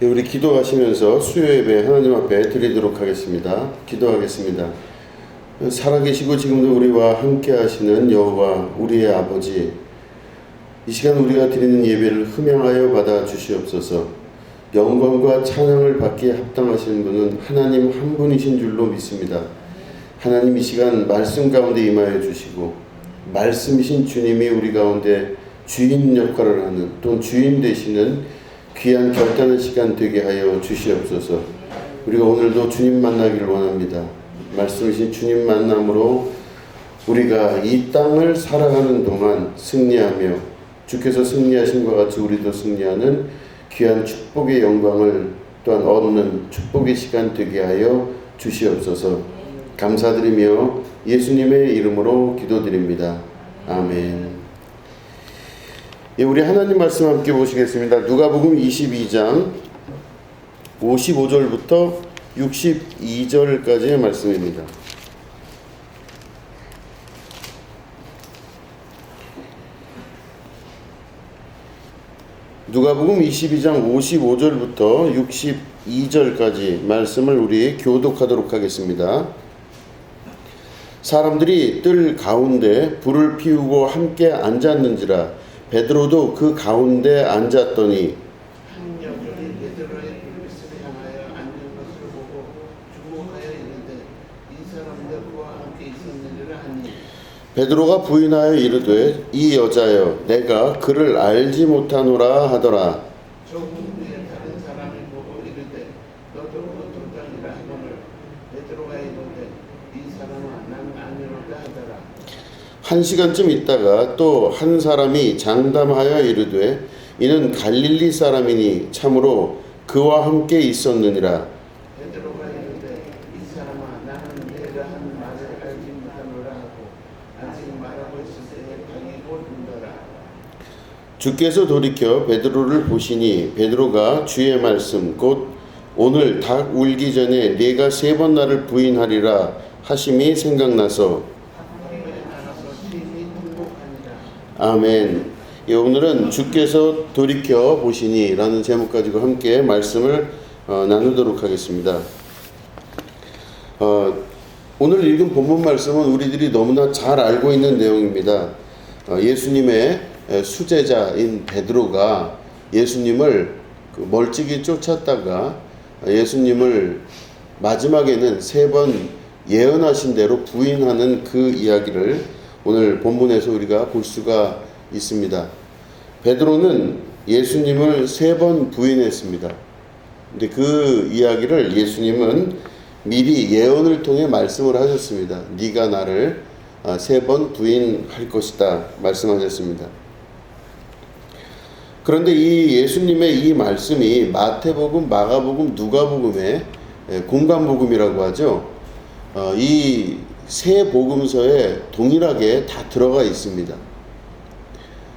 우리 기도하시면서 수요 예배 하나님 앞에 드리도록 하겠습니다. 기도하겠습니다. 살아계시고 지금도 우리와 함께 하시는 여호와 우리의 아버지, 이 시간 우리가 드리는 예배를 흠양하여 받아 주시옵소서. 영광과 찬양을 받기에 합당하신 분은 하나님 한 분이신 줄로 믿습니다. 하나님, 이 시간 말씀 가운데 임하여 주시고 말씀이신 주님이 우리 가운데 주인 역할을 하는, 또 주인 되시는 귀한 결단의 시간 되게 하여 주시옵소서. 우리가 오늘도 주님 만나기를 원합니다. 말씀이신 주님 만남으로 우리가 이 땅을 살아가는 동안 승리하며 주께서 승리하신 것 같이 우리도 승리하는 귀한 축복의 영광을 또한 얻는 축복의 시간 되게 하여 주시옵소서. 감사드리며 예수님의 이름으로 기도드립니다. 아멘. 예, 우리 하나님 말씀 함께 보시겠습니다. 누가복음 22장 55절부터 62절까지의 말씀입니다. 누가복음 22장 55절부터 62절까지 말씀을 우리 교독하도록 하겠습니다. 사람들이 뜰 가운데 불을 피우고 함께 앉았는지라 베드로도 그 가운데 앉았더니 한 여종이 베드로의 불빛을 향하여 앉은 것을 보고 주목하여 이르되 이 사람들 그와 함께 있었느니라 하니 베드로가 부인하여 이르되 이 여자여 내가 그를 알지 못하노라 하더라. 조금 후에 다른 사람이 보고 이르되 너도 그 동장이라 하거늘 베드로가 이르되 이 사람은 나는 아니로다 하더라. 한 시간쯤 있다가 또 한 사람이 장담하여 이르되 이는 갈릴리 사람이니 참으로 그와 함께 있었느니라. 베드로가 이르되 이 사람아 나는 내가 한 말을 알지 못하노라 하고 아직 말하고 있을 때에 방이 곧 문더라. 주께서 돌이켜 베드로를 보시니 베드로가 주의 말씀 곧 오늘 닭 울기 전에 네가 3번 나를 부인하리라 하심이 생각나서 아멘. 예, 오늘은 주께서 돌이켜 보시니 라는 제목 가지고 함께 말씀을 나누도록 하겠습니다. 오늘 읽은 본문 말씀은 우리들이 너무나 잘 알고 있는 내용입니다. 예수님의 수제자인 베드로가 예수님을 멀찍이 쫓았다가 예수님을 마지막에는 3번 예언하신 대로 부인하는 그 이야기를 오늘 본문에서 우리가 볼 수가 있습니다. 베드로는 예수님을 3번 부인했습니다. 근데 그 이야기를 예수님은 미리 예언을 통해 말씀을 하셨습니다. 네가 나를 3번 부인할 것이다 말씀하셨습니다. 그런데 이 예수님의 이 말씀이 마태복음, 마가복음, 누가복음의 공관복음이라고 하죠. 이 세 복음서에 동일하게 다 들어가 있습니다.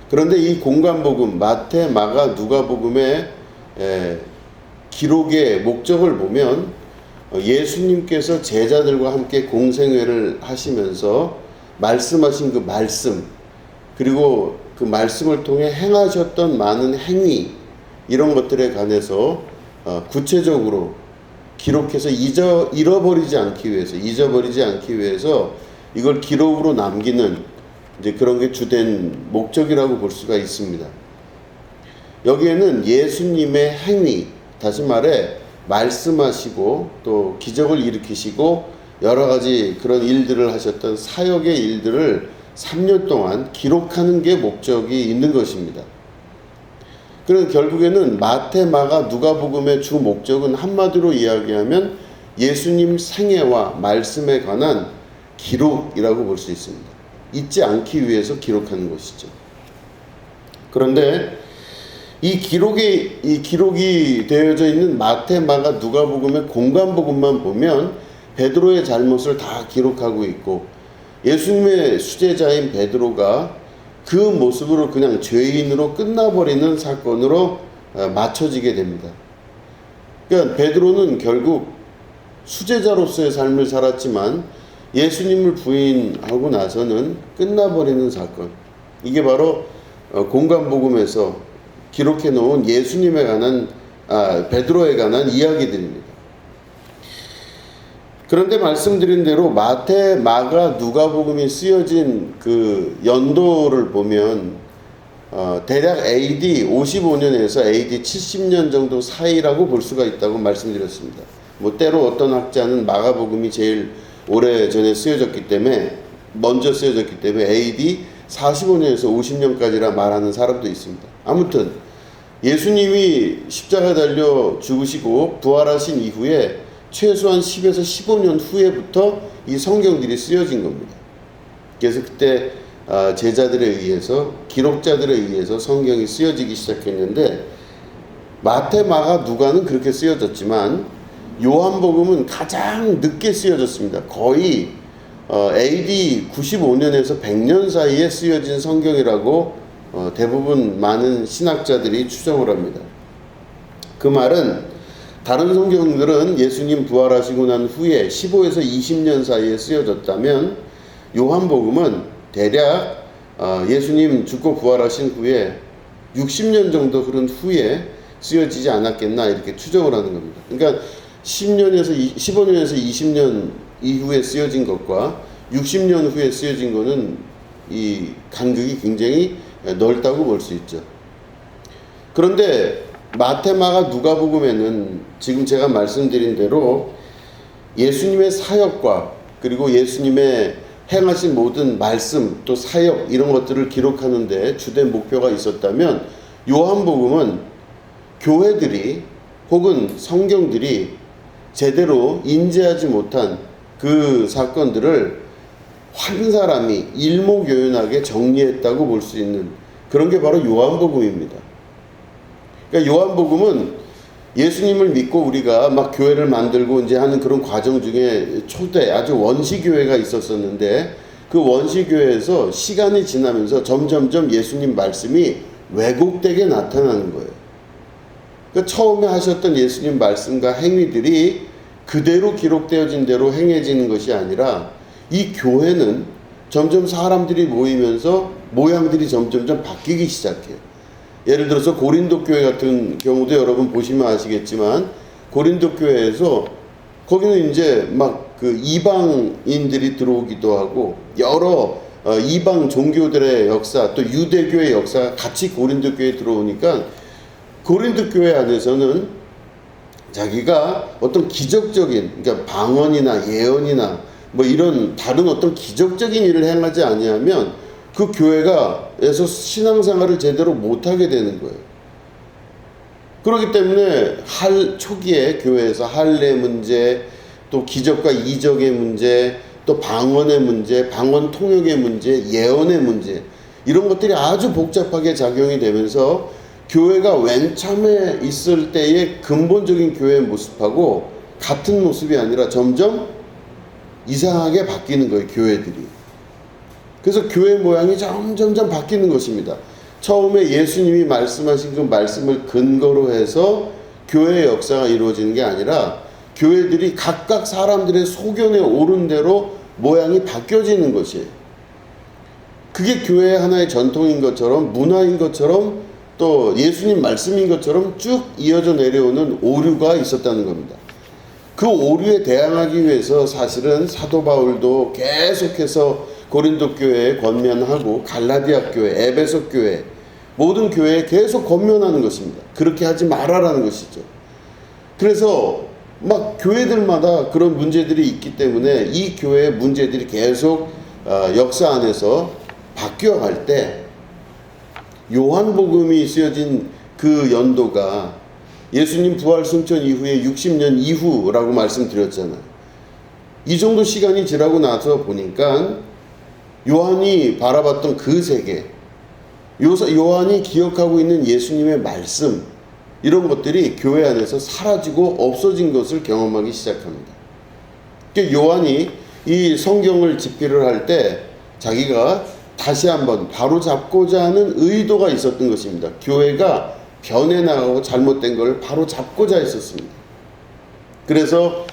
그런데 이 공관복음, 마태, 마가, 누가복음의 기록의 목적을 보면 예수님께서 제자들과 함께 공생회를 하시면서 말씀하신 그 말씀, 그리고 그 말씀을 통해 행하셨던 많은 행위, 이런 것들에 관해서 구체적으로 기록해서 잊어버리지 않기 위해서 이걸 기록으로 남기는 이제 그런 게 주된 목적이라고 볼 수가 있습니다. 여기에는 예수님의 행위, 다시 말해 말씀하시고 또 기적을 일으키시고 여러 가지 그런 일들을 하셨던 사역의 일들을 3년 동안 기록하는 게 목적이 있는 것입니다. 그럼 결국에는 마태, 마가, 누가복음의 주 목적은 한마디로 이야기하면 예수님 생애와 말씀에 관한 기록이라고 볼 수 있습니다. 잊지 않기 위해서 기록하는 것이죠. 그런데 이 기록이 되어져 있는 마태, 마가, 누가복음의 공관복음만 보면 베드로의 잘못을 다 기록하고 있고 예수님의 수제자인 베드로가 그 모습으로 그냥 죄인으로 끝나버리는 사건으로 맞춰지게 됩니다. 그러니까 베드로는 결국 수제자로서의 삶을 살았지만 예수님을 부인하고 나서는 끝나버리는 사건. 이게 바로 공관복음에서 기록해 놓은 예수님에 관한 베드로에 관한 이야기들입니다. 그런데 말씀드린 대로 마태, 마가, 누가복음이 쓰여진 그 연도를 보면 대략 AD 55년에서 AD 70년 정도 사이라고 볼 수가 있다고 말씀드렸습니다. 뭐 때로 어떤 학자는 마가복음이 제일 오래전에 쓰여졌기 때문에 먼저 쓰여졌기 때문에 AD 45년에서 50년까지라 말하는 사람도 있습니다. 아무튼 예수님이 십자가 달려 죽으시고 부활하신 이후에 최소한 10에서 15년 후에부터 이 성경들이 쓰여진 겁니다. 그래서 그때 제자들에 의해서, 기록자들에 의해서 성경이 쓰여지기 시작했는데 마태, 마가, 누가는 그렇게 쓰여졌지만 요한복음은 가장 늦게 쓰여졌습니다. 거의 AD 95년에서 100년 사이에 쓰여진 성경이라고 대부분 많은 신학자들이 추정을 합니다. 그 말은 다른 성경들은 예수님 부활하시고 난 후에 15에서 20년 사이에 쓰여졌다면 요한복음은 대략 예수님 죽고 부활하신 후에 60년 정도 흐른 후에 쓰여지지 않았겠나 이렇게 추정을 하는 겁니다. 그러니까 15년에서 20년 이후에 쓰여진 것과 60년 후에 쓰여진 것은 이 간극이 굉장히 넓다고 볼 수 있죠. 그런데 마태, 마가, 누가복음에는 지금 제가 말씀드린 대로 예수님의 사역과 그리고 예수님의 행하신 모든 말씀 또 사역 이런 것들을 기록하는 데 주된 목표가 있었다면 요한복음은 교회들이 혹은 성경들이 제대로 인지하지 못한 그 사건들을 한 사람이 일목요연하게 정리했다고 볼 수 있는 그런 게 바로 요한복음입니다. 그러니까 요한복음은 예수님을 믿고 우리가 막 교회를 만들고 이제 하는 그런 과정 중에 초대 아주 원시교회가 있었었는데 그 원시교회에서 시간이 지나면서 점점점 예수님 말씀이 왜곡되게 나타나는 거예요. 그러니까 처음에 하셨던 예수님 말씀과 행위들이 그대로 기록되어진 대로 행해지는 것이 아니라 이 교회는 점점 사람들이 모이면서 모양들이 점점점 바뀌기 시작해요. 예를 들어서 고린도 교회 같은 경우도 여러분 보시면 아시겠지만 고린도 교회에서 거기는 이제 막 그 이방인들이 들어오기도 하고 여러 이방 종교들의 역사 또 유대교의 역사가 같이 고린도 교회에 들어오니까 고린도 교회 안에서는 자기가 어떤 기적적인 그러니까 방언이나 예언이나 뭐 이런 다른 어떤 기적적인 일을 행하지 아니하면 그 교회가에서 신앙생활을 제대로 못하게 되는 거예요. 그렇기 때문에 초기에 교회에서 할례 문제, 또 기적과 이적의 문제, 또 방언의 문제, 방언 통역의 문제, 예언의 문제 이런 것들이 아주 복잡하게 작용이 되면서 교회가 맨 처음에 있을 때의 근본적인 교회의 모습하고 같은 모습이 아니라 점점 이상하게 바뀌는 거예요, 교회들이. 그래서 교회 모양이 점점점 바뀌는 것입니다. 처음에 예수님이 말씀하신 그 말씀을 근거로 해서 교회의 역사가 이루어지는 게 아니라 교회들이 각각 사람들의 소견에 오른 대로 모양이 바뀌어지는 것이에요. 그게 교회의 하나의 전통인 것처럼 문화인 것처럼 또 예수님 말씀인 것처럼 쭉 이어져 내려오는 오류가 있었다는 겁니다. 그 오류에 대항하기 위해서 사실은 사도 바울도 계속해서 고린도 교회에 권면하고 갈라디아 교회, 에베소 교회 모든 교회에 계속 권면하는 것입니다. 그렇게 하지 말아라는 것이죠. 그래서 막 교회들마다 그런 문제들이 있기 때문에 이 교회의 문제들이 계속 역사 안에서 바뀌어 갈 때 요한복음이 쓰여진 그 연도가 예수님 부활 승천 이후에 60년 이후라고 말씀드렸잖아요. 이 정도 시간이 지나고 나서 보니까 요한이 바라봤던 그 세계, 요한이 기억하고 있는 예수님의 말씀 이런 것들이 교회 안에서 사라지고 없어진 것을 경험하기 시작합니다. 요한이 이 성경을 집필을 할 때 자기가 다시 한번 바로잡고자 하는 의도가 있었던 것입니다. 교회가 변해나가고 잘못된 걸 바로잡고자 했었습니다. 그래서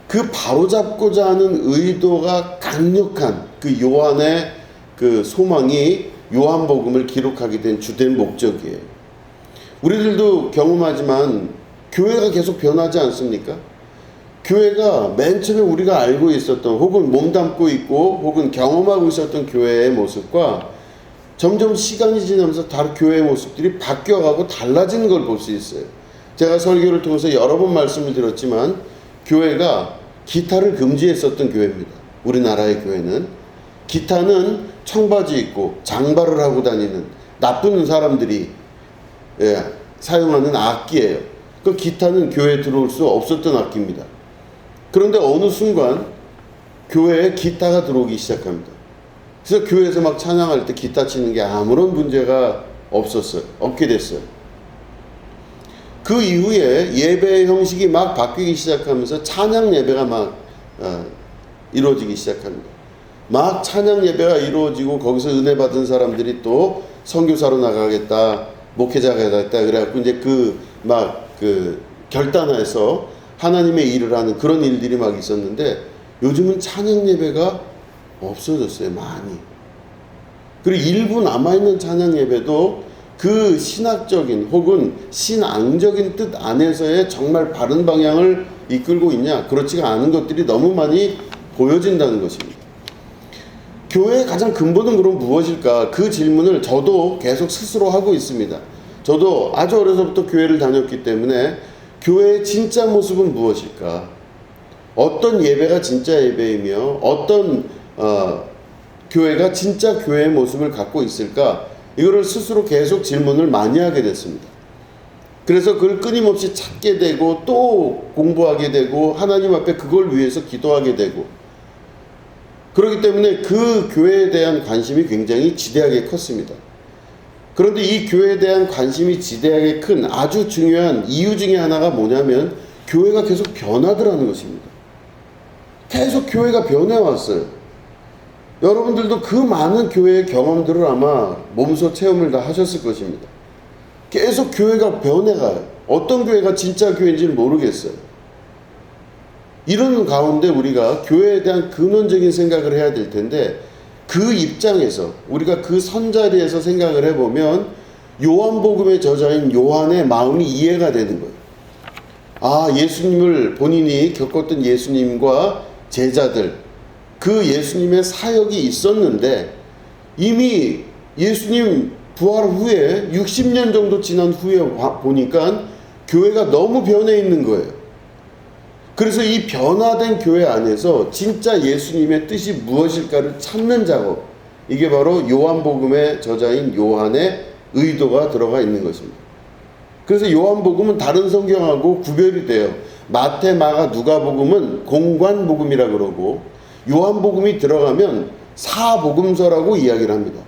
그 바로잡고자 하는 의도가 강력한 그 요한의 그 소망이 요한복음을 기록하게 된 주된 목적이에요. 우리들도 경험하지만 교회가 계속 변하지 않습니까? 교회가 맨 처음에 우리가 알고 있었던 혹은 몸담고 있고 혹은 경험하고 있었던 교회의 모습과 점점 시간이 지나면서 다른 교회의 모습들이 바뀌어가고 달라지는 걸 볼 수 있어요. 제가 설교를 통해서 여러 번 말씀을 드렸지만 교회가 기타를 금지했었던 교회입니다. 우리나라의 교회는 기타는 청바지 입고 장발을 하고 다니는 나쁜 사람들이 사용하는 악기예요. 그 기타는 교회에 들어올 수 없었던 악기입니다. 그런데 어느 순간 교회에 기타가 들어오기 시작합니다. 그래서 교회에서 막 찬양할 때 기타 치는 게 아무런 문제가 없게 됐어요. 그 이후에 예배의 형식이 막 바뀌기 시작하면서 찬양 예배가 막 이루어지기 시작합니다. 막 찬양 예배가 이루어지고 거기서 은혜 받은 사람들이 또 선교사로 나가겠다, 목회자가 되겠다 그래갖고 이제 그 결단해서 하나님의 일을 하는 그런 일들이 막 있었는데 요즘은 찬양 예배가 없어졌어요, 많이. 그리고 일부 남아있는 찬양 예배도 그 신학적인 혹은 신앙적인 뜻 안에서의 정말 바른 방향을 이끌고 있냐? 그렇지가 않은 것들이 너무 많이 보여진다는 것입니다. 교회의 가장 근본은 그럼 무엇일까? 그 질문을 저도 계속 스스로 하고 있습니다. 저도 아주 어려서부터 교회를 다녔기 때문에 교회의 진짜 모습은 무엇일까? 어떤 예배가 진짜 예배이며 어떤 교회가 진짜 교회의 모습을 갖고 있을까? 이거를 스스로 계속 질문을 많이 하게 됐습니다. 그래서 그걸 끊임없이 찾게 되고 또 공부하게 되고 하나님 앞에 그걸 위해서 기도하게 되고 그렇기 때문에 그 교회에 대한 관심이 굉장히 지대하게 컸습니다. 그런데 이 교회에 대한 관심이 지대하게 큰 아주 중요한 이유 중에 하나가 뭐냐면 교회가 계속 변하더라는 것입니다. 계속 교회가 변해왔어요. 여러분들도 그 많은 교회의 경험들을 아마 몸소 체험을 다 하셨을 것입니다. 계속 교회가 변해가요. 어떤 교회가 진짜 교회인지는 모르겠어요. 이런 가운데 우리가 교회에 대한 근원적인 생각을 해야 될 텐데 그 입장에서 우리가 그 선자리에서 생각을 해보면 요한복음의 저자인 요한의 마음이 이해가 되는 거예요. 아, 예수님을 본인이 겪었던 예수님과 제자들 그 예수님의 사역이 있었는데 이미 예수님 부활 후에 60년 정도 지난 후에 보니까 교회가 너무 변해 있는 거예요. 그래서 이 변화된 교회 안에서 진짜 예수님의 뜻이 무엇일까를 찾는 작업, 이게 바로 요한복음의 저자인 요한의 의도가 들어가 있는 것입니다. 그래서 요한복음은 다른 성경하고 구별이 돼요. 마태, 마가, 누가복음은 공관복음이라 그러고 요한복음이 들어가면 사복음서라고 이야기를 합니다.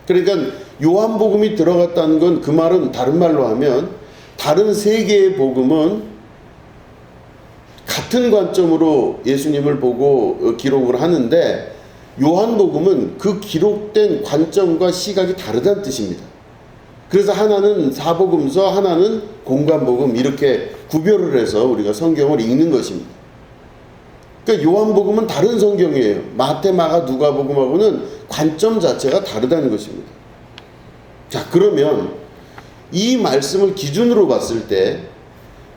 그러니까 요한복음이 들어갔다는 건 그 말은 다른 말로 하면 다른 세 개의 복음은 같은 관점으로 예수님을 보고 기록을 하는데 요한복음은 그 기록된 관점과 시각이 다르다는 뜻입니다. 그래서 하나는 사복음서, 하나는 공관복음 이렇게 구별을 해서 우리가 성경을 읽는 것입니다. 그러니까 요한복음은 다른 성경이에요. 마태, 마가, 누가복음하고는 관점 자체가 다르다는 것입니다. 자, 그러면 이 말씀을 기준으로 봤을 때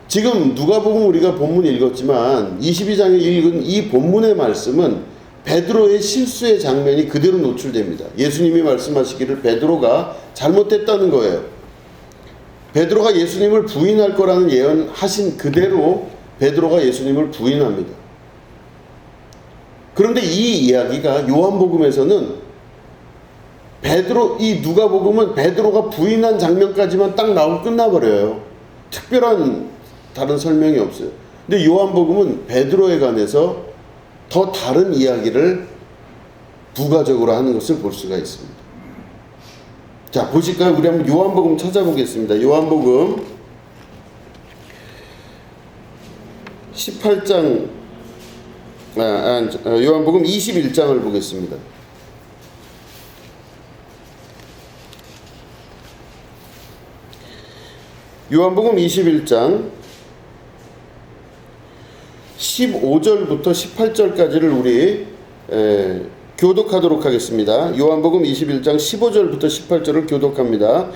지금 누가복음 우리가 본문 읽었지만 22장에 읽은 이 본문의 말씀은 베드로의 실수의 장면이 그대로 노출됩니다. 예수님이 말씀하시기를 베드로가 잘못했다는 거예요. 베드로가 예수님을 부인할 거라는 예언하신 그대로 베드로가 예수님을 부인합니다. 그런데 이 이야기가 요한복음에서는 이 누가복음은 베드로가 부인한 장면까지만 딱 나오고 끝나버려요. 특별한 다른 설명이 없어요. 근데 요한복음은 베드로에 관해서 더 다른 이야기를 부가적으로 하는 것을 볼 수가 있습니다. 자, 보실까요? 우리 한번 요한복음 찾아보겠습니다. 요한복음 18장 요한복음 21장을 보겠습니다. 요한복음 21장 15절부터 18절까지를 우리 교독하도록 하겠습니다. 요한복음 21장 15절부터 18절을 교독합니다.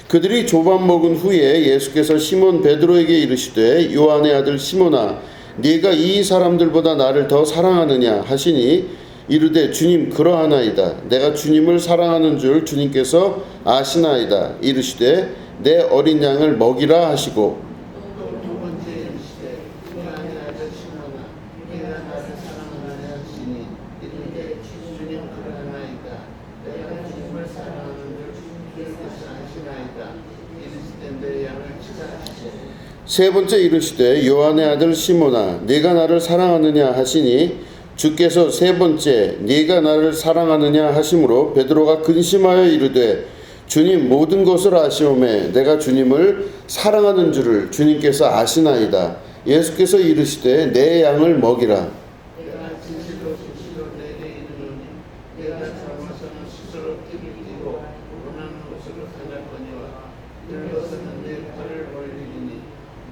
그들이 조반 먹은 후에 예수께서 시몬 베드로에게 이르시되 요한의 아들 시몬아 네가 이 사람들보다 나를 더 사랑하느냐 하시니 이르되 주님 그러하나이다. 내가 주님을 사랑하는 줄 주님께서 아시나이다. 이르시되 내 어린 양을 먹이라 하시고 또 두 번째 이르시되 요한의 아들 시몬아 네가 나를 사랑하느냐 하시니 이르되 주님 그러하나이다. 내가 주님을 사랑하는 줄 주님께서 아시나이다. 이르시되 내 양을 치라 하시고 세 번째 이르시되 요한의 아들 시몬아 네가 나를 사랑하느냐 하시니 주께서 세 번째 네가 나를 사랑하느냐 하심으로 베드로가 근심하여 이르되 주님 모든 것을 아시오매 내가 주님을 사랑하는 줄을 주님께서 아시나이다. 예수께서 이르시되 내 양을 먹이라. 내가 진실로 내게 이르노니 내가 젊어서는 스스로 띠를 띠고 원하는 곳으로 가자거니와 늙어서는 내 팔을 벌리리니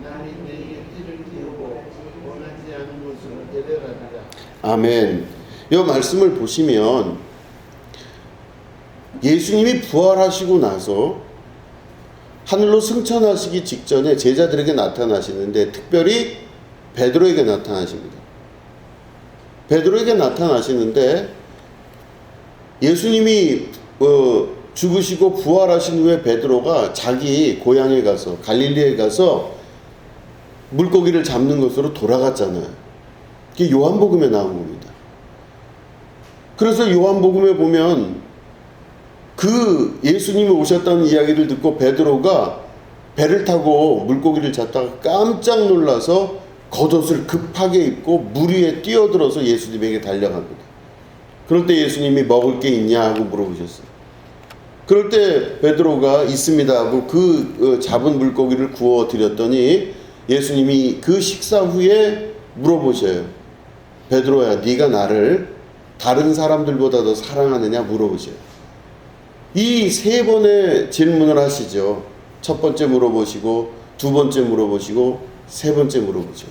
나니 내게 띠를 띠우고 원하지 않은 곳으로 데려가리라. 아멘. 이 말씀을 보시면 예수님이 부활하시고 나서 하늘로 승천하시기 직전에 제자들에게 나타나시는데 특별히 베드로에게 나타나십니다. 베드로에게 나타나시는데 예수님이 죽으시고 부활하신 후에 베드로가 자기 고향에 가서 갈릴리에 가서 물고기를 잡는 것으로 돌아갔잖아요. 그게 요한복음에 나온 겁니다. 그래서 요한복음에 보면 그 예수님이 오셨다는 이야기를 듣고 베드로가 배를 타고 물고기를 잡다가 깜짝 놀라서 겉옷을 급하게 입고 물 위에 뛰어들어서 예수님에게 달려갑니다. 그럴 때 예수님이 먹을 게 있냐 하고 물어보셨어요. 그럴 때 베드로가 있습니다 하고 그 잡은 물고기를 구워 드렸더니 예수님이 그 식사 후에 물어보셔요. 베드로야 네가 나를 다른 사람들보다 더 사랑하느냐 물어보셔요. 이 세 번의 질문을 하시죠. 첫 번째 물어보시고 두 번째 물어보시고 세 번째 물어보죠.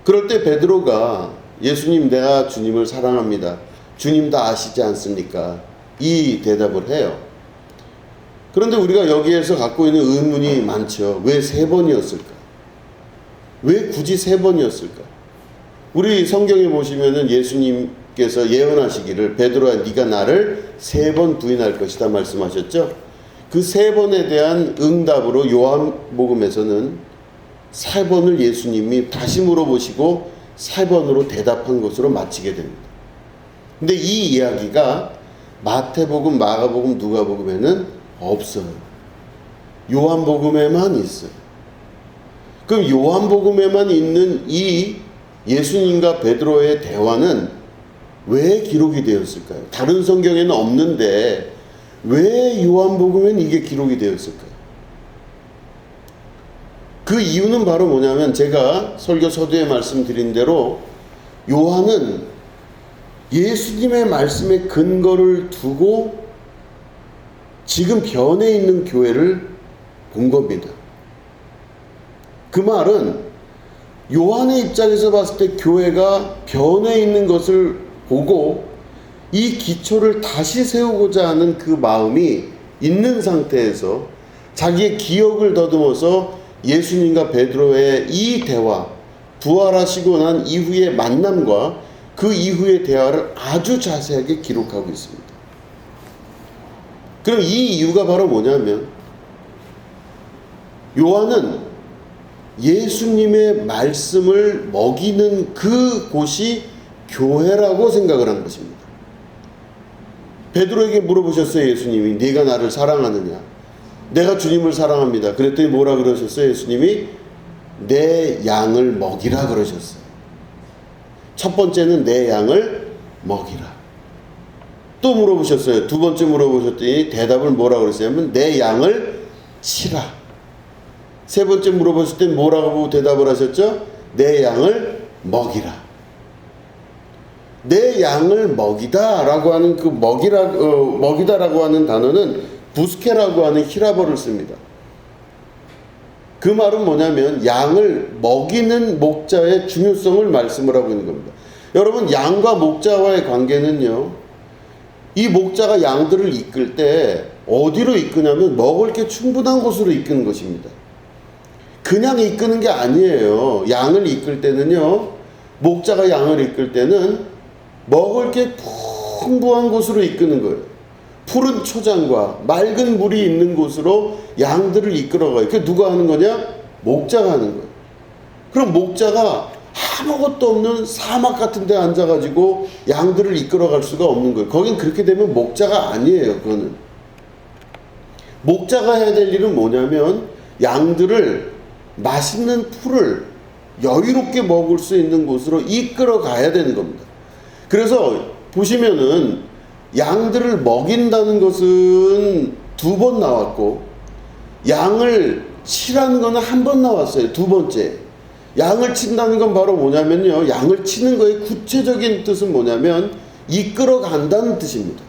그럴 때 베드로가 예수님 내가 주님을 사랑합니다. 주님 다 아시지 않습니까? 이 대답을 해요. 그런데 우리가 여기에서 갖고 있는 의문이 많죠. 왜 세 번이었을까? 왜 굳이 세 번이었을까? 우리 성경에 보시면은 예수님께서 예언하시기를 베드로야 네가 나를 세 번 부인할 것이다 말씀하셨죠. 그 세 번에 대한 응답으로 요한복음에서는 세 번을 예수님이 다시 물어보시고 세 번으로 대답한 것으로 마치게 됩니다. 근데 이 이야기가 마태복음, 마가복음, 누가복음에는 없어요. 요한복음에만 있어요. 그럼 요한복음에만 있는 이 예수님과 베드로의 대화는 왜 기록이 되었을까요? 다른 성경에는 없는데 왜 요한복음에는 이게 기록이 되었을까요? 그 이유는 바로 뭐냐면 제가 설교 서두에 말씀드린 대로 요한은 예수님의 말씀에 근거를 두고 지금 변해 있는 교회를 본 겁니다. 그 말은 요한의 입장에서 봤을 때 교회가 변해 있는 것을 보고 이 기초를 다시 세우고자 하는 그 마음이 있는 상태에서 자기의 기억을 더듬어서 예수님과 베드로의 이 대화, 부활하시고 난 이후의 만남과 그 이후의 대화를 아주 자세하게 기록하고 있습니다. 그럼 이 이유가 바로 뭐냐면 요한은 예수님의 말씀을 먹이는 그 곳이 교회라고 생각을 한 것입니다. 베드로에게 물어보셨어요. 예수님이 네가 나를 사랑하느냐? 내가 주님을 사랑합니다. 그랬더니 뭐라 그러셨어요? 예수님이 내 양을 먹이라 그러셨어요. 첫 번째는 내 양을 먹이라. 또 물어보셨어요. 두 번째 물어보셨더니 대답을 뭐라 그랬냐면 내 양을 치라. 세 번째 물어보실 때 뭐라고 대답을 하셨죠? 내 양을 먹이라. 내 양을 먹이다라고 하는 그 먹이다라고 하는 단어는 부스케라고 하는 히라버를 씁니다. 그 말은 뭐냐면 양을 먹이는 목자의 중요성을 말씀을 하고 있는 겁니다. 여러분 양과 목자와의 관계는요. 이 목자가 양들을 이끌 때 어디로 이끄냐면 먹을 게 충분한 곳으로 이끄는 것입니다. 그냥 이끄는 게 아니에요. 양을 이끌 때는요, 목자가 양을 이끌 때는 먹을 게 풍부한 곳으로 이끄는 거예요. 푸른 초장과 맑은 물이 있는 곳으로 양들을 이끌어가요. 그게 누가 하는 거냐? 목자가 하는 거예요. 그럼 목자가 아무것도 없는 사막 같은 데 앉아가지고 양들을 이끌어갈 수가 없는 거예요. 거긴 그렇게 되면 목자가 아니에요. 그거는. 목자가 해야 될 일은 뭐냐면 양들을 맛있는 풀을 여유롭게 먹을 수 있는 곳으로 이끌어 가야 되는 겁니다. 그래서 보시면은 양들을 먹인다는 것은 2번 나왔고, 양을 치라는 것은 1번 나왔어요. 2번째. 양을 친다는 건 바로 뭐냐면요, 양을 치는 거의 구체적인 뜻은 뭐냐면 이끌어 간다는 뜻입니다.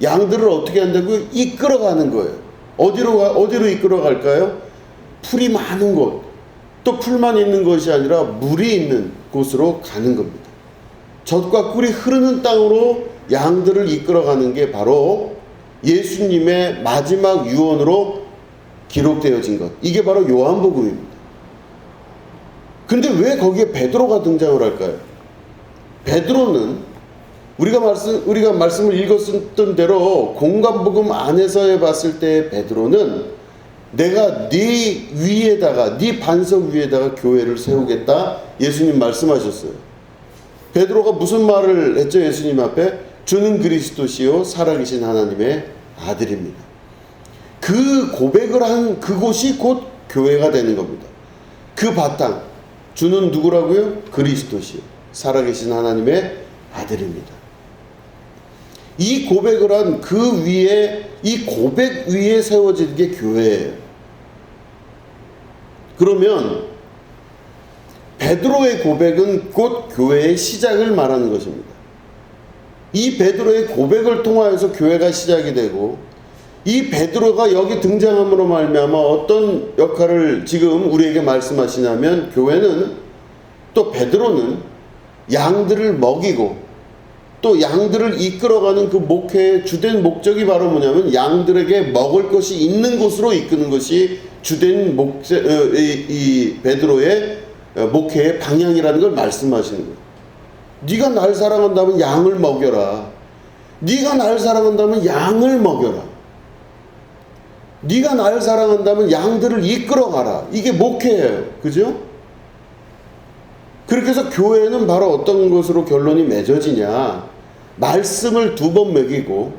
양들을 어떻게 한다고요? 이끌어 가는 거예요. 어디로 이끌어 갈까요? 풀이 많은 곳, 또 풀만 있는 것이 아니라 물이 있는 곳으로 가는 겁니다. 젖과 꿀이 흐르는 땅으로 양들을 이끌어가는 게 바로 예수님의 마지막 유언으로 기록되어진 것. 이게 바로 요한복음입니다. 근데 왜 거기에 베드로가 등장을 할까요? 베드로는 우리가 말씀을 읽었던 대로 공관복음 안에서 봤을 때 베드로는 내가 네 위에다가, 네 반석 위에다가 교회를 세우겠다 예수님 말씀하셨어요. 베드로가 무슨 말을 했죠? 예수님 앞에 주는 그리스도시요 살아계신 하나님의 아들입니다. 그 고백을 한 그곳이 곧 교회가 되는 겁니다. 그 바탕, 주는 누구라고요? 그리스도시요 살아계신 하나님의 아들입니다. 이 고백을 한 그 위에, 이 고백 위에 세워진 게 교회예요. 그러면 베드로의 고백은 곧 교회의 시작을 말하는 것입니다. 이 베드로의 고백을 통하여서 교회가 시작이 되고, 이 베드로가 여기 등장함으로 말미암아 어떤 역할을 지금 우리에게 말씀하시냐면, 교회는, 또 베드로는 양들을 먹이고 또 양들을 이끌어가는 그 목회의 주된 목적이 바로 뭐냐면 양들에게 먹을 것이 있는 곳으로 이끄는 것이 주된 이 베드로의 목회의 방향이라는 걸 말씀하시는 거예요. 네가 날 사랑한다면 양을 먹여라. 네가 날 사랑한다면 양을 먹여라. 네가 날 사랑한다면 양들을 이끌어가라. 이게 목회예요. 그죠? 그렇게 해서 교회는 바로 어떤 것으로 결론이 맺어지냐, 말씀을 2번 먹이고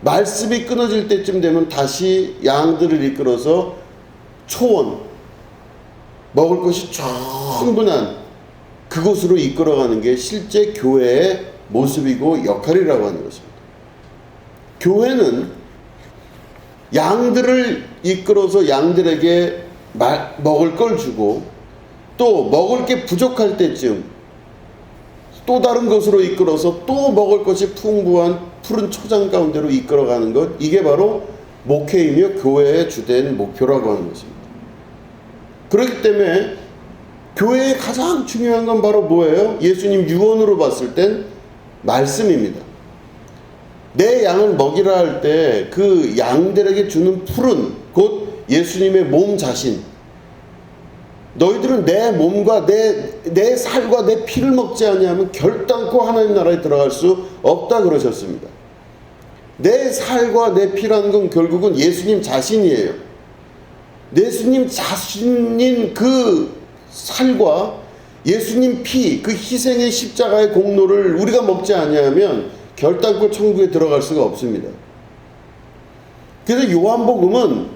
말씀이 끊어질 때쯤 되면 다시 양들을 이끌어서 초원, 먹을 것이 충분한 그곳으로 이끌어가는 게 실제 교회의 모습이고 역할이라고 하는 것입니다. 교회는 양들을 이끌어서 양들에게 먹을 걸 주고, 또 먹을 게 부족할 때쯤 또 다른 것으로 이끌어서 또 먹을 것이 풍부한 푸른 초장 가운데로 이끌어가는 것, 이게 바로 목회이며 교회의 주된 목표라고 하는 것입니다. 그렇기 때문에 교회의 가장 중요한 건 바로 뭐예요? 예수님 유언으로 봤을 땐 말씀입니다. 내 양을 먹이라 할 때 그 양들에게 주는 풀은 곧 예수님의 몸 자신, 너희들은 내 몸과 내 살과 내 피를 먹지 아니하면 결단코 하나님 나라에 들어갈 수 없다 그러셨습니다. 내 살과 내 피라는 건 결국은 예수님 자신이에요. 예수님 자신인 그 살과 예수님 피, 그 희생의 십자가의 공로를 우리가 먹지 아니하면 결단코 천국에 들어갈 수가 없습니다. 그래서 요한복음은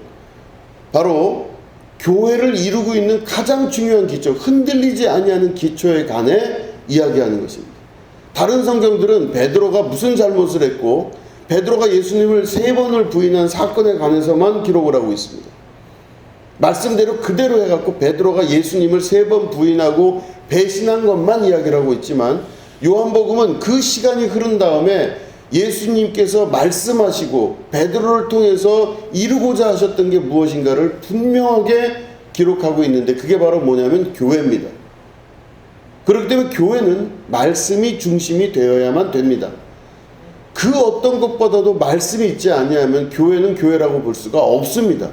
바로 교회를 이루고 있는 가장 중요한 기초, 흔들리지 아니하는 기초에 관해 이야기하는 것입니다. 다른 성경들은 베드로가 무슨 잘못을 했고 베드로가 예수님을 3번을 부인한 사건에 관해서만 기록을 하고 있습니다. 말씀대로 그대로 해갖고 베드로가 예수님을 3번 부인하고 배신한 것만 이야기를 하고 있지만, 요한복음은 그 시간이 흐른 다음에 예수님께서 말씀하시고 베드로를 통해서 이루고자 하셨던 게 무엇인가를 분명하게 기록하고 있는데, 그게 바로 뭐냐면 교회입니다. 그렇기 때문에 교회는 말씀이 중심이 되어야만 됩니다. 그 어떤 것보다도 말씀이 있지 아니하면 교회는 교회라고 볼 수가 없습니다.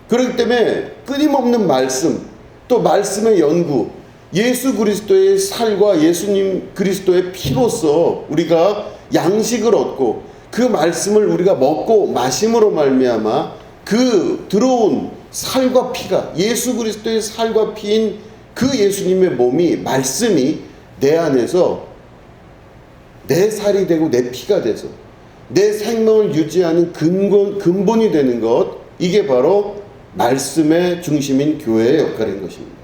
그렇기 때문에 끊임없는 말씀, 또 말씀의 연구, 예수 그리스도의 살과 예수님 그리스도의 피로써 우리가 양식을 얻고 그 말씀을 우리가 먹고 마심으로 말미암아 그 들어온 살과 피가 예수 그리스도의 살과 피인 그 예수님의 몸이 말씀이 내 안에서 내 살이 되고 내 피가 돼서 내 생명을 유지하는 근본이 되는 것, 이게 바로 말씀의 중심인 교회의 역할인 것입니다.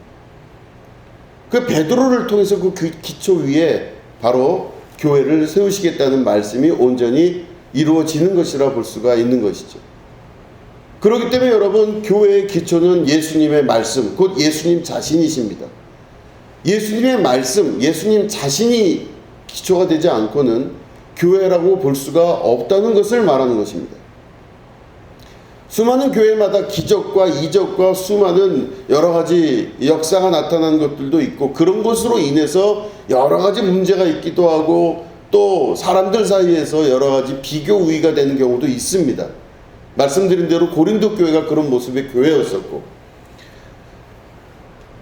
그 베드로를 통해서 그 기초 위에 바로 교회를 세우시겠다는 말씀이 온전히 이루어지는 것이라 볼 수가 있는 것이죠. 그렇기 때문에 여러분, 교회의 기초는 예수님의 말씀, 곧 예수님 자신이십니다. 예수님의 말씀, 예수님 자신이 기초가 되지 않고는 교회라고 볼 수가 없다는 것을 말하는 것입니다. 수많은 교회마다 기적과 이적과 수많은 여러 가지 역사가 나타나는 것들도 있고, 그런 것으로 인해서 여러 가지 문제가 있기도 하고 또 사람들 사이에서 여러 가지 비교 우위가 되는 경우도 있습니다. 말씀드린 대로 고린도 교회가 그런 모습의 교회였었고,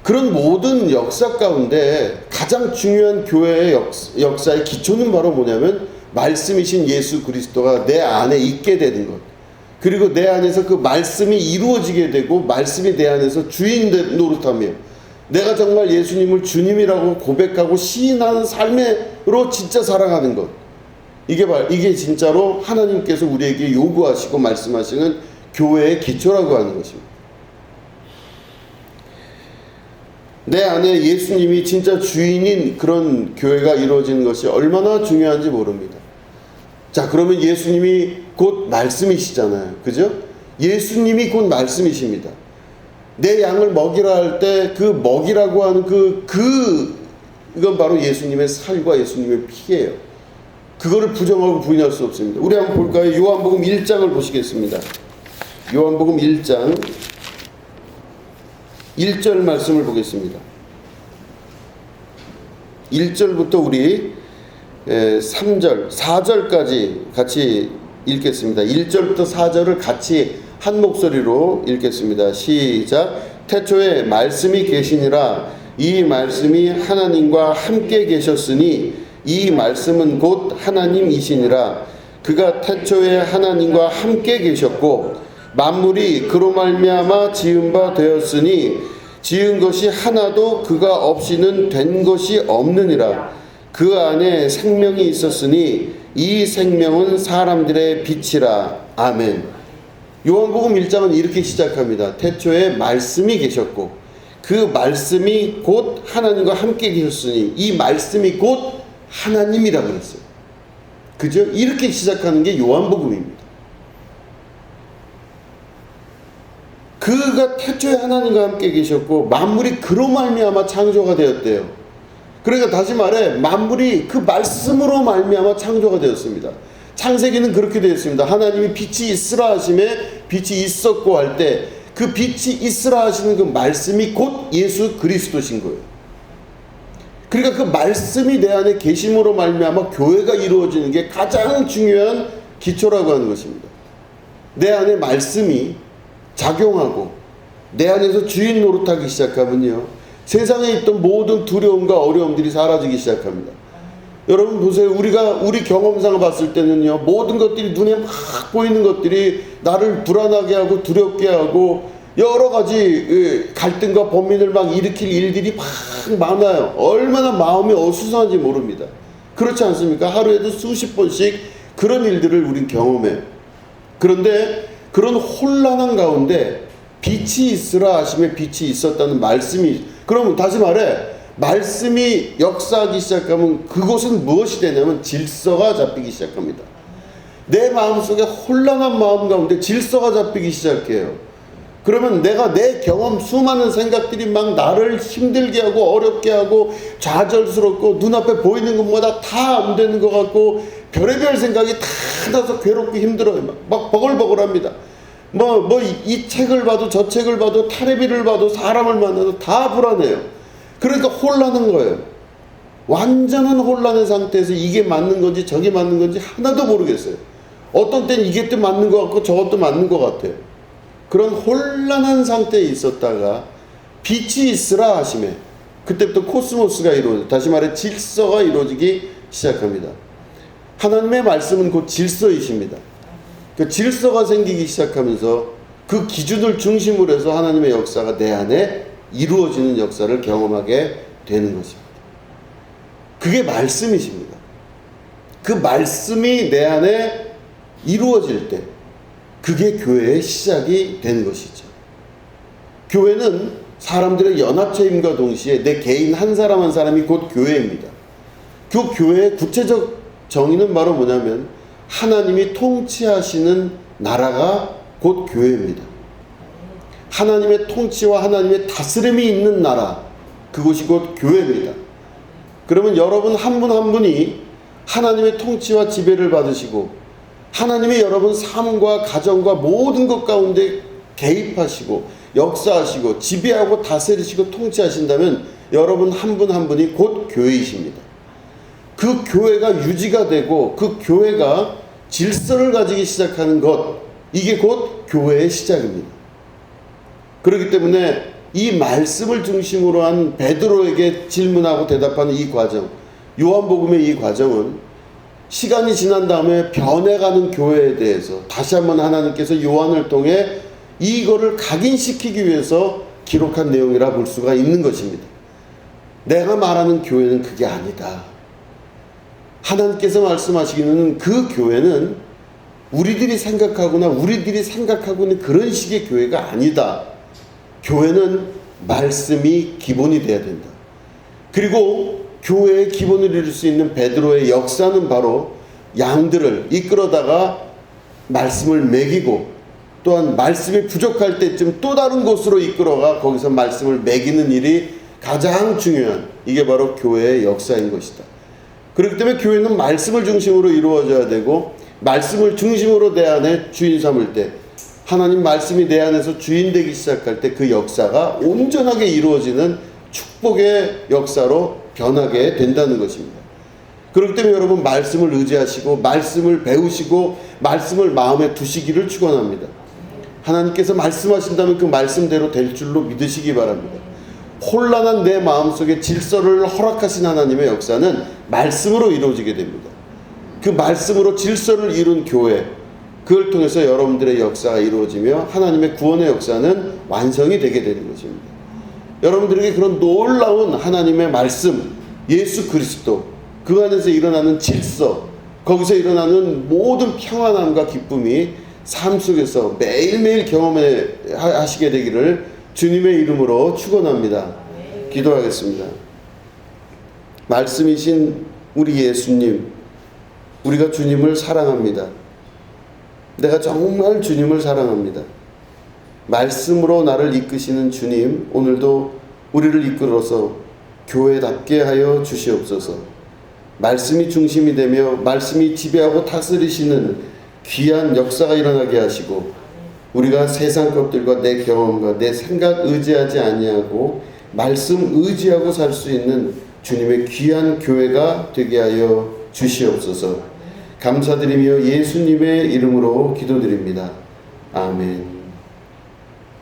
그런 모든 역사 가운데 가장 중요한 교회의 역사의 기초는 바로 뭐냐면 말씀이신 예수 그리스도가 내 안에 있게 되는 것, 그리고 내 안에서 그 말씀이 이루어지게 되고 말씀이 내 안에서 주인 노릇하며 내가 정말 예수님을 주님이라고 고백하고 시인하는 삶으로 진짜 살아가는 것, 이게 진짜로 하나님께서 우리에게 요구하시고 말씀하시는 교회의 기초라고 하는 것입니다. 내 안에 예수님이 진짜 주인인 그런 교회가 이루어지는 것이 얼마나 중요한지 모릅니다. 자, 그러면 예수님이 곧 말씀이시잖아요. 그죠? 예수님이 곧 말씀이십니다. 내 양을 먹이라 할 때 그 먹이라고 하는 이건 바로 예수님의 살과 예수님의 피예요. 그거를 부정하고 부인할 수 없습니다. 우리 한번 볼까요? 요한복음 1장을 보시겠습니다. 요한복음 1장 1절 말씀을 보겠습니다. 1절부터 우리 3절, 4절까지 같이 읽겠습니다. 1절부터 4절을 같이 한 목소리로 읽겠습니다. 시작. 태초에 말씀이 계시니라. 이 말씀이 하나님과 함께 계셨으니 이 말씀은 곧 하나님이시니라. 그가 태초에 하나님과 함께 계셨고 만물이 그로 말미암아 지은 바 되었으니 지은 것이 하나도 그가 없이는 된 것이 없느니라. 그 안에 생명이 있었으니 이 생명은 사람들의 빛이라. 아멘. 요한복음 1장은 이렇게 시작합니다. 태초에 말씀이 계셨고 그 말씀이 곧 하나님과 함께 계셨으니 이 말씀이 곧 하나님이라고 그랬어요. 그죠? 이렇게 시작하는 게 요한복음입니다. 그가 태초에 하나님과 함께 계셨고 만물이 그로 말미암아 창조가 되었대요. 그러니까 다시 말해 만물이 그 말씀으로 말미암아 창조가 되었습니다. 창세기는 그렇게 되었습니다. 하나님이 빛이 있으라 하심에 빛이 있었고 할 때 그 빛이 있으라 하시는 그 말씀이 곧 예수 그리스도신 거예요. 그러니까 그 말씀이 내 안에 계심으로 말미암아 교회가 이루어지는 게 가장 중요한 기초라고 하는 것입니다. 내 안에 말씀이 작용하고 내 안에서 주인 노릇하기 시작하면요, 세상에 있던 모든 두려움과 어려움들이 사라지기 시작합니다. 여러분 보세요. 우리 경험상을 봤을 때는요, 모든 것들이 눈에 막 보이는 것들이 나를 불안하게 하고 두렵게 하고 여러 가지 갈등과 범민을 막 일으킬 일들이 막 많아요. 얼마나 마음이 어수선한지 모릅니다. 그렇지 않습니까? 하루에도 수십 번씩 그런 일들을 우린 경험해요. 그런데 그런 혼란한 가운데 빛이 있으라 하심에 빛이 있었다는 말씀이, 그러면 다시 말해 말씀이 역사하기 시작하면 그곳은 무엇이 되냐면 질서가 잡히기 시작합니다. 내 마음속에 혼란한 마음 가운데 질서가 잡히기 시작해요. 그러면 내가 내 경험 수많은 생각들이 막 나를 힘들게 하고 어렵게 하고 좌절스럽고 눈앞에 보이는 것마다 다 안 되는 것 같고 별의별 생각이 다 나서 괴롭고 힘들어요. 막 버글버글합니다. 이 책을 봐도 저 책을 봐도 텔레비를 봐도 사람을 만나도 다 불안해요. 그러니까 혼란한 거예요. 완전한 혼란의 상태에서 이게 맞는 건지 저게 맞는 건지 하나도 모르겠어요. 어떤 때는 이게 또 맞는 것 같고 저것도 맞는 것 같아요. 그런 혼란한 상태에 있었다가 빛이 있으라 하심에 그때부터 코스모스가 이루어져, 다시 말해 질서가 이루어지기 시작합니다. 하나님의 말씀은 곧 질서이십니다. 그 질서가 생기기 시작하면서 그 기준을 중심으로 해서 하나님의 역사가 내 안에 이루어지는 역사를 경험하게 되는 것입니다. 그게 말씀이십니다. 그 말씀이 내 안에 이루어질 때 그게 교회의 시작이 되는 것이죠. 교회는 사람들의 연합체임과 동시에 내 개인 한 사람 한 사람이 곧 교회입니다. 그 교회의 구체적 정의는 바로 뭐냐면 하나님이 통치하시는 나라가 곧 교회입니다. 하나님의 통치와 하나님의 다스림이 있는 나라, 그곳이 곧 교회입니다. 그러면 여러분 한 분 한 분이 하나님의 통치와 지배를 받으시고 하나님의 여러분 삶과 가정과 모든 것 가운데 개입하시고 역사하시고 지배하고 다스리시고 통치하신다면 여러분 한 분 한 분이 곧 교회이십니다. 그 교회가 유지가 되고 그 교회가 질서를 가지기 시작하는 것, 이게 곧 교회의 시작입니다. 그렇기 때문에 이 말씀을 중심으로 한 베드로에게 질문하고 대답하는 이 과정, 요한복음의 이 과정은 시간이 지난 다음에 변해가는 교회에 대해서 다시 한번 하나님께서 요한을 통해 이거를 각인시키기 위해서 기록한 내용이라 볼 수가 있는 것입니다. 내가 말하는 교회는 그게 아니다. 하나님께서 말씀하시기는 그 교회는 우리들이 생각하거나 우리들이 생각하고 있는 그런 식의 교회가 아니다. 교회는 말씀이 기본이 돼야 된다. 그리고 교회의 기본을 이룰 수 있는 베드로의 역사는 바로 양들을 이끌어다가 말씀을 먹이고 또한 말씀이 부족할 때쯤 또 다른 곳으로 이끌어가 거기서 말씀을 먹이는 일이 가장 중요한, 이게 바로 교회의 역사인 것이다. 그렇기 때문에 교회는 말씀을 중심으로 이루어져야 되고 말씀을 중심으로 내 안에 주인 삼을 때, 하나님 말씀이 내 안에서 주인 되기 시작할 때 그 역사가 온전하게 이루어지는 축복의 역사로 변하게 된다는 것입니다. 그렇기 때문에 여러분 말씀을 의지하시고 말씀을 배우시고 말씀을 마음에 두시기를 축원합니다. 하나님께서 말씀하신다면 그 말씀대로 될 줄로 믿으시기 바랍니다. 혼란한 내 마음속에 질서를 허락하신 하나님의 역사는 말씀으로 이루어지게 됩니다. 그 말씀으로 질서를 이룬 교회, 그걸 통해서 여러분들의 역사가 이루어지며 하나님의 구원의 역사는 완성이 되게 되는 것입니다. 여러분들에게 그런 놀라운 하나님의 말씀, 예수 그리스도, 그 안에서 일어나는 질서, 거기서 일어나는 모든 평안함과 기쁨이 삶 속에서 매일매일 경험하시게 되기를 주님의 이름으로 축원합니다. 기도하겠습니다. 말씀이신 우리 예수님, 우리가 주님을 사랑합니다. 내가 정말 주님을 사랑합니다. 말씀으로 나를 이끄시는 주님, 오늘도 우리를 이끌어서 교회답게 하여 주시옵소서. 말씀이 중심이 되며 말씀이 지배하고 다스리시는 귀한 역사가 일어나게 하시고 우리가 세상 것들과 내 경험과 내 생각 의지하지 아니하고 말씀 의지하고 살 수 있는 주님의 귀한 교회가 되게 하여 주시옵소서. 감사드리며 예수님의 이름으로 기도드립니다. 아멘.